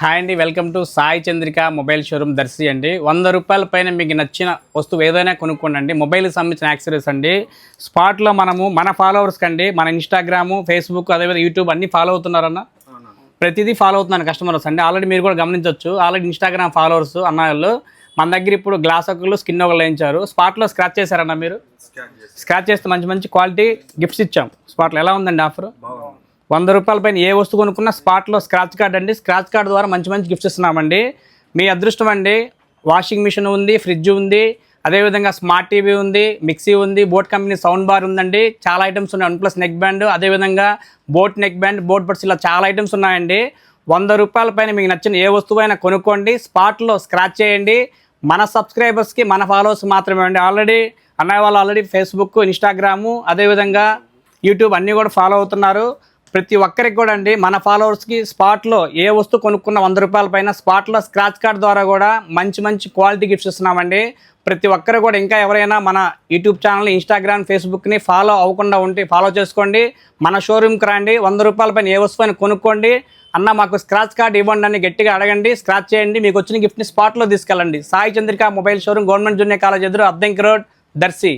Hi అండి, welcome to Sai Chandrika mobile showroom Darsi అండి. 100 రూపాయల పైన మీకు నచ్చిన వస్తువు ఏదైనా కొనుక్కోండి. మొబైల్కి సంబంధించిన యాక్సెసరీస్ అండి. స్పాట్లో మనము మన ఫాలోవర్స్కి అండి, మన ఇన్స్టాగ్రాము, ఫేస్బుక్, అదేవిధంగా యూట్యూబ్ అన్నీ ఫాలో అవుతున్నారన్న. ప్రతిదీ ఫాలో అవుతున్నాను కస్టమర్స్ అండి. ఆల్రెడీ మీరు కూడా గమనించవచ్చు. ఆల్రెడీ ఇన్స్టాగ్రామ్ ఫాలోవర్స్ అన్నవాళ్ళు మన దగ్గర ఇప్పుడు గ్లాస్ ఒకళ్ళు, స్కిన్ ఒకళ్ళు వేయించారు. స్పాట్లో స్క్రాచ్ చేశారన్న. మీరు స్క్రాచ్ చేస్తే మంచి మంచి క్వాలిటీ గిఫ్ట్స్ ఇచ్చాం. స్పాట్లో ఎలా ఉందండి ఆఫర్? 100 రూపాయల పైన ఏ వస్తువు కొనుక్కున్నా స్పాట్లో స్క్రాచ్ కార్డ్ అండి. స్క్రాచ్ కార్డ్ ద్వారా మంచి మంచి గిఫ్ట్స్ ఇస్తున్నామండి. మీ అదృష్టం అండి. వాషింగ్ మిషన్ ఉంది, ఫ్రిడ్జ్ ఉంది, అదేవిధంగా స్మార్ట్ టీవీ ఉంది, మిక్సీ ఉంది, బోట్ కంపెనీ సౌండ్ బార్ ఉందండి. చాలా ఐటమ్స్ ఉన్నాయి. వన్ ప్లస్ నెక్ బ్యాండ్, అదేవిధంగా boat neck band, boat buds, ఇలా చాలా ఐటమ్స్ ఉన్నాయండి. 100 రూపాయల పైన మీకు నచ్చిన ఏ వస్తువు అయినా కొనుక్కోండి. స్పాట్లో స్క్రాచ్ చేయండి. మన సబ్స్క్రైబర్స్కి, మన ఫాలోవర్స్ మాత్రమే అండి. అన్నయ్య వాళ్ళు ఆల్రెడీ ఫేస్బుక్, ఇన్స్టాగ్రాము, అదేవిధంగా యూట్యూబ్ అన్నీ కూడా ఫాలో అవుతున్నారు. ప్రతి ఒక్కరికి కూడా అండి, మన ఫాలోవర్స్కి స్పాట్లో ఏ వస్తువు కొనుక్కున్న 100 రూపాయల పైన స్పాట్లో స్క్రాచ్ కార్డ్ ద్వారా కూడా మంచి మంచి క్వాలిటీ గిఫ్ట్స్ ఇస్తున్నామండి. ప్రతి ఒక్కరు కూడా ఇంకా ఎవరైనా మన యూట్యూబ్ ఛానల్, ఇన్స్టాగ్రామ్, ఫేస్బుక్ని ఫాలో అవ్వకుండా ఉంటే ఫాలో చేసుకోండి. మన షోరూమ్కి రండి. 100 రూపాయల పైన ఏ వస్తువు కొనుక్కోండి. అన్న మాకు స్క్రాచ్ కార్డ్ ఇవ్వండి అని గట్టిగా అడగండి. స్క్రాచ్ చేయండి. మీకు వచ్చిన గిఫ్ట్ని స్పాట్లో తీసుకెళ్ళండి. Sai Chandrika mobile showroom, government junior college ఎదురు, అద్దంకి రోడ్, దర్శి.